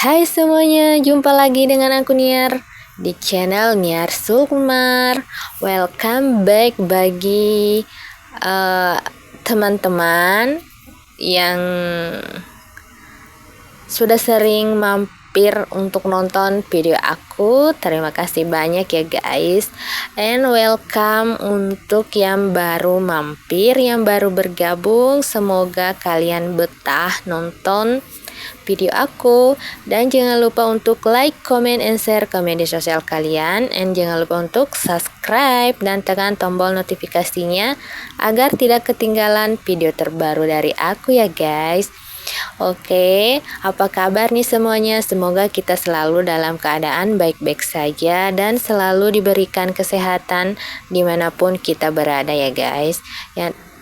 Hai semuanya, jumpa lagi dengan aku Niar di channel Niar Sukmar. Welcome back bagi teman-teman yang sudah sering mampir untuk nonton video aku. Terima kasih banyak ya guys. And welcome untuk yang baru mampir, yang baru bergabung. Semoga kalian betah nonton video aku, dan jangan lupa untuk like, comment, and share ke media sosial kalian, and jangan lupa untuk subscribe dan tekan tombol notifikasinya agar tidak ketinggalan video terbaru dari aku ya guys. Oke, apa kabar nih semuanya? Semoga kita selalu dalam keadaan baik-baik saja dan selalu diberikan kesehatan dimanapun kita berada ya guys.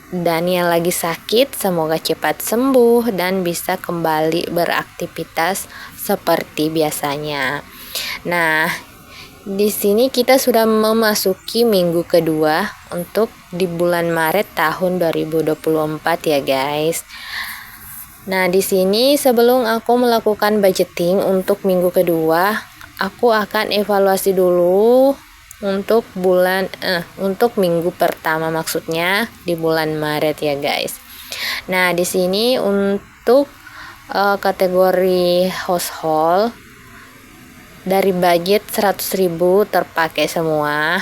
Dan yang lagi sakit semoga cepat sembuh dan bisa kembali beraktivitas seperti biasanya. Nah, di sini kita sudah memasuki minggu kedua untuk di bulan Maret tahun 2024 ya guys. Nah, di sini sebelum aku melakukan budgeting untuk minggu kedua, aku akan evaluasi dulu untuk untuk minggu pertama, maksudnya di bulan Maret ya guys. Nah, di sini untuk kategori household dari budget 100.000 terpakai semua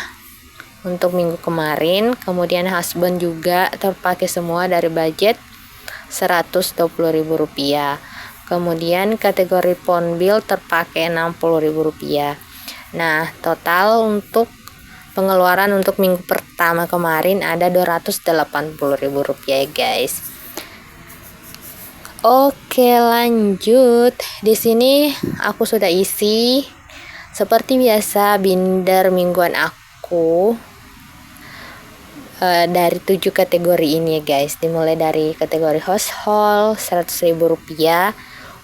untuk minggu kemarin. Kemudian husband juga terpakai semua dari budget Rp120.000. Kemudian kategori phone bill terpakai Rp60.000. Nah, total untuk pengeluaran untuk minggu pertama kemarin ada Rp280.000 ya guys. Oke, lanjut. Di sini aku sudah isi seperti biasa binder mingguan aku dari 7 kategori ini ya guys. Dimulai dari kategori household Rp100.000,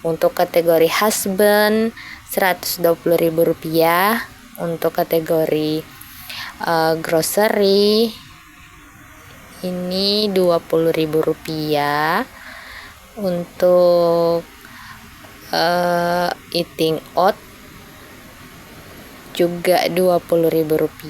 untuk kategori husband Rp120.000, untuk kategori grocery ini Rp20.000, untuk eating out juga Rp20.000.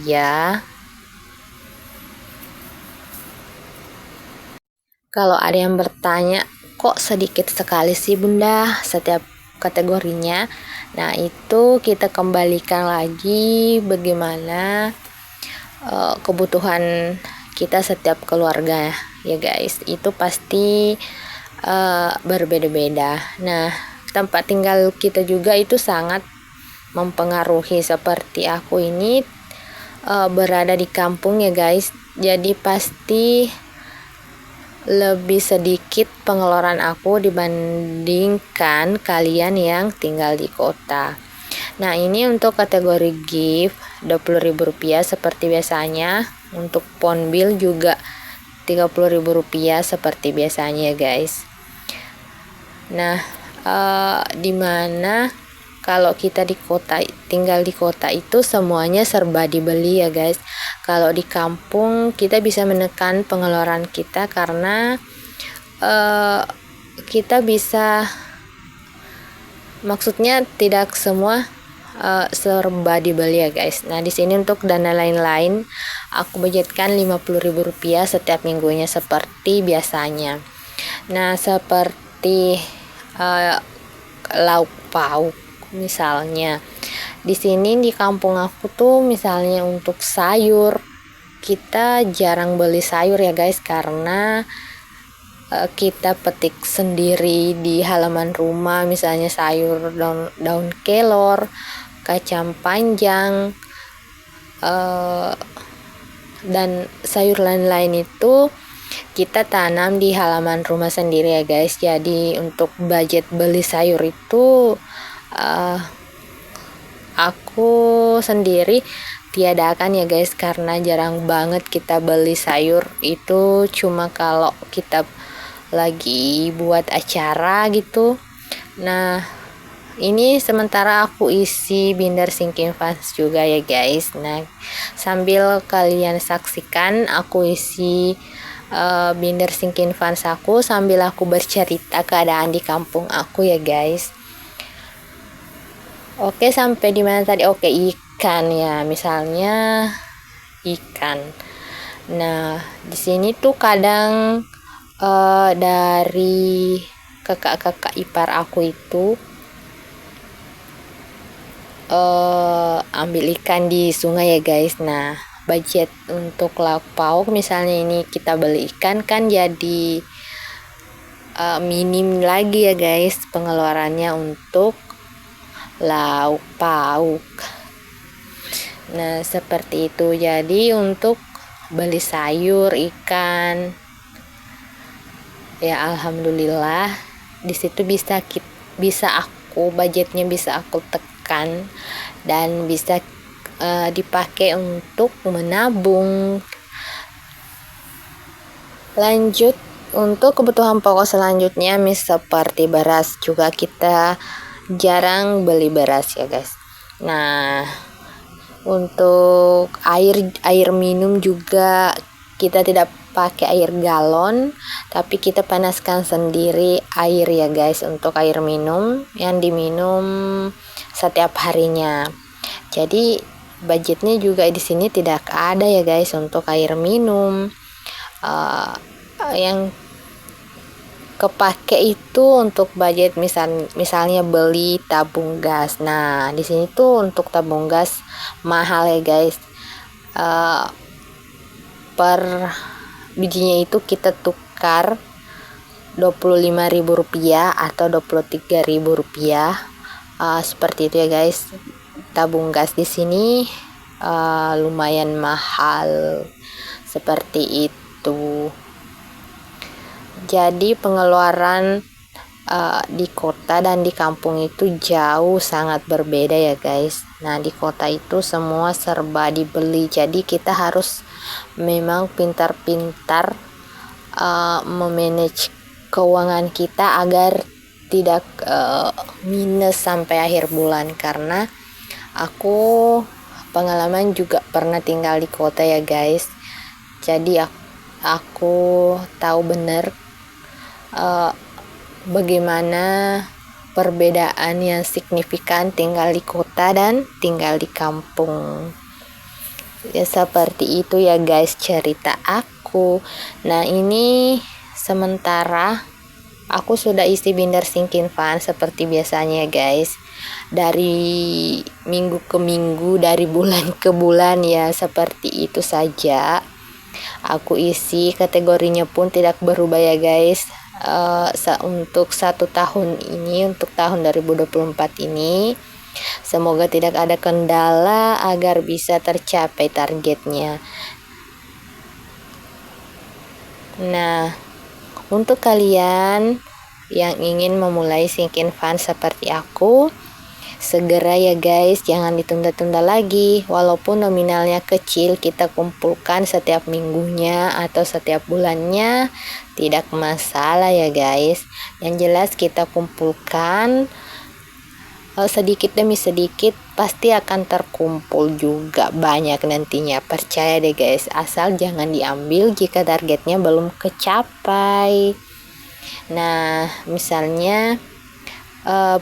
Kalau ada yang bertanya, kok sedikit sekali sih bunda setiap kategorinya? Nah, itu kita kembalikan lagi bagaimana kebutuhan kita setiap keluarga ya guys. Itu pasti berbeda-beda. Nah, tempat tinggal kita juga itu sangat mempengaruhi. Seperti aku ini berada di kampung ya guys, jadi pasti lebih sedikit pengeluaran aku dibandingkan kalian yang tinggal di kota. Nah, ini untuk kategori gift Rp20.000 seperti biasanya. Untuk phone bill juga Rp30.000 seperti biasanya guys. Nah, dimana kalau kita di kota, tinggal di kota itu semuanya serba dibeli ya guys. Kalau di kampung kita bisa menekan pengeluaran kita karena kita bisa, maksudnya tidak semua serba dibeli ya guys. Nah, di sini untuk dana lain-lain aku budgetkan Rp50.000 setiap minggunya seperti biasanya. Nah, seperti lauk pauk misalnya. Di sini di kampung aku tuh misalnya untuk sayur kita jarang beli sayur ya guys, karena kita petik sendiri di halaman rumah, misalnya sayur daun kelor, kacang panjang, dan sayur lain-lain itu kita tanam di halaman rumah sendiri ya guys. Jadi untuk budget beli sayur itu aku sendiri tiadakan ya guys, karena jarang banget kita beli sayur itu, cuma kalau kita lagi buat acara gitu. Nah, ini sementara aku isi binder sinking funds juga ya guys. Nah, sambil kalian saksikan aku isi binder sinking funds aku sambil aku bercerita keadaan di kampung aku ya guys. Oke, sampai di mana tadi? Oke, ikan ya, misalnya ikan. Nah, di sini tuh kadang dari kakak-kakak ipar aku itu ambil ikan di sungai ya guys. Nah, budget untuk lauk pauk misalnya ini kita beli ikan kan jadi minim lagi ya guys pengeluarannya untuk lauk pauk. Nah, seperti itu. Jadi untuk beli sayur, ikan, ya alhamdulillah di situ bisa aku budgetnya bisa aku tekan dan bisa dipakai untuk menabung. Lanjut untuk kebutuhan pokok selanjutnya seperti beras, juga kita jarang beli beras ya guys. Nah, untuk air minum juga kita tidak pakai air galon, tapi kita panaskan sendiri air ya guys untuk air minum yang diminum setiap harinya. Jadi budgetnya juga di sini tidak ada ya guys untuk air minum. Yang kepake itu untuk budget misalnya beli tabung gas. Nah, di sini tuh untuk tabung gas mahal ya guys. Per bijinya itu kita tukar Rp25.000 atau Rp23.000. Seperti itu ya guys. Tabung gas di sini lumayan mahal. Seperti itu. Jadi pengeluaran di kota dan di kampung itu jauh sangat berbeda ya guys. Nah, di kota itu semua serba dibeli, jadi kita harus memang pintar-pintar memanage keuangan kita agar tidak minus sampai akhir bulan. Karena aku pengalaman juga pernah tinggal di kota ya guys, jadi aku tahu benar bagaimana perbedaan yang signifikan tinggal di kota dan tinggal di kampung. Ya seperti itu ya guys cerita aku. Nah, ini sementara aku sudah isi binder sinking fund seperti biasanya guys. Dari minggu ke minggu, dari bulan ke bulan ya seperti itu saja. Aku isi, kategorinya pun tidak berubah ya guys. Untuk 1 tahun ini, untuk tahun 2024 ini, semoga tidak ada kendala agar bisa tercapai targetnya. Nah, untuk kalian yang ingin memulai sinking fund seperti aku, segera ya guys, jangan ditunda-tunda lagi. Walaupun nominalnya kecil, kita kumpulkan setiap minggunya atau setiap bulannya, tidak masalah ya guys. Yang jelas kita kumpulkan sedikit demi sedikit, pasti akan terkumpul juga banyak nantinya. Percaya deh guys, asal jangan diambil jika targetnya belum kecapai. Nah, misalnya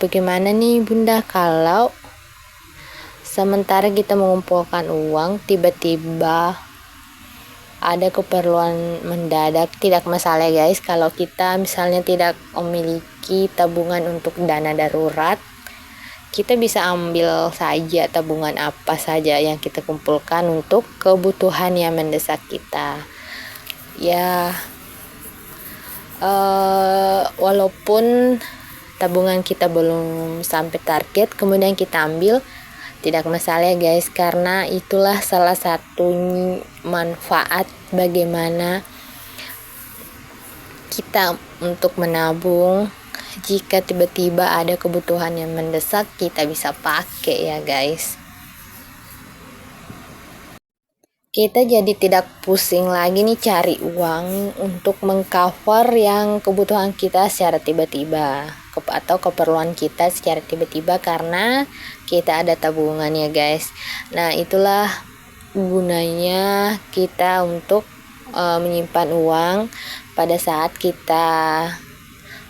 bagaimana nih bunda kalau sementara kita mengumpulkan uang tiba-tiba ada keperluan mendadak? Tidak masalah guys kalau kita misalnya tidak memiliki tabungan untuk dana darurat, kita bisa ambil saja tabungan apa saja yang kita kumpulkan untuk kebutuhan yang mendesak kita ya. Walaupun tabungan kita belum sampai target kemudian kita ambil, tidak masalah ya guys, karena itulah salah satu manfaat bagaimana kita untuk menabung. Jika tiba-tiba ada kebutuhan yang mendesak, kita bisa pakai ya guys. Kita jadi tidak pusing lagi nih cari uang untuk mengcover yang kebutuhan kita secara tiba-tiba atau keperluan kita secara tiba-tiba karena kita ada tabungan ya guys. Nah, itulah gunanya kita untuk menyimpan uang pada saat kita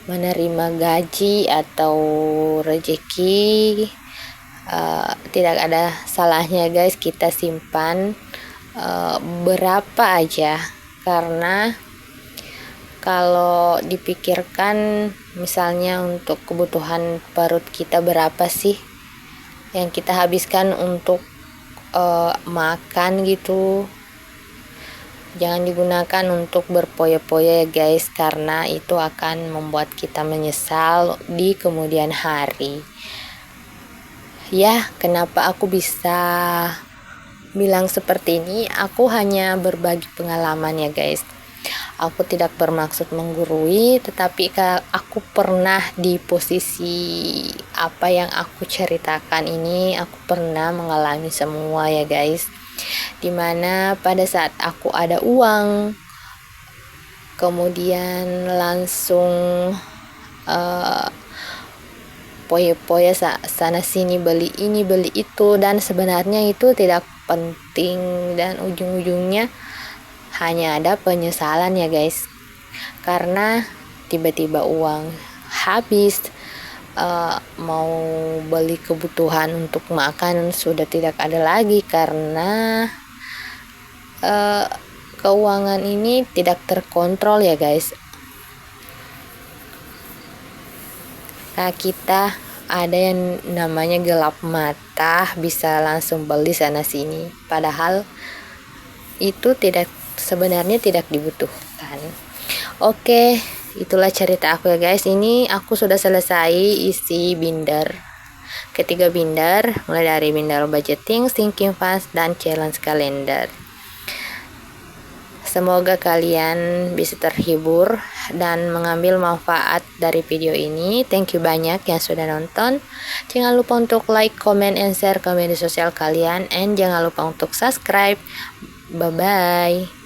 menerima gaji atau rezeki tidak ada salahnya guys kita simpan berapa aja, karena kalau dipikirkan misalnya untuk kebutuhan perut kita berapa sih yang kita habiskan untuk makan gitu, jangan digunakan untuk berpoya-poya ya guys, karena itu akan membuat kita menyesal di kemudian hari. Ya, kenapa aku bisa bilang seperti ini? Aku hanya berbagi pengalaman ya guys. Aku tidak bermaksud menggurui, tetapi aku pernah di posisi apa yang aku ceritakan ini, aku pernah mengalami semua ya guys. Dimana pada saat aku ada uang, kemudian langsung poya-poya sana sini, beli ini beli itu, dan sebenarnya itu tidak penting dan ujung-ujungnya hanya ada penyesalan ya guys, karena tiba-tiba uang habis, mau beli kebutuhan untuk makan sudah tidak ada lagi, karena keuangan ini tidak terkontrol ya guys. Nah, kita ada yang namanya gelap mata, bisa langsung beli sana sini, padahal itu sebenarnya tidak dibutuhkan. Oke, itulah cerita aku ya guys. Ini aku sudah selesai isi binder, ketiga binder, mulai dari binder budgeting, thinking fast, dan challenge calendar. Semoga kalian bisa terhibur dan mengambil manfaat dari video ini. Thank you banyak yang sudah nonton. Jangan lupa untuk like, comment, and share ke media sosial kalian. And jangan lupa untuk subscribe. Bye-bye.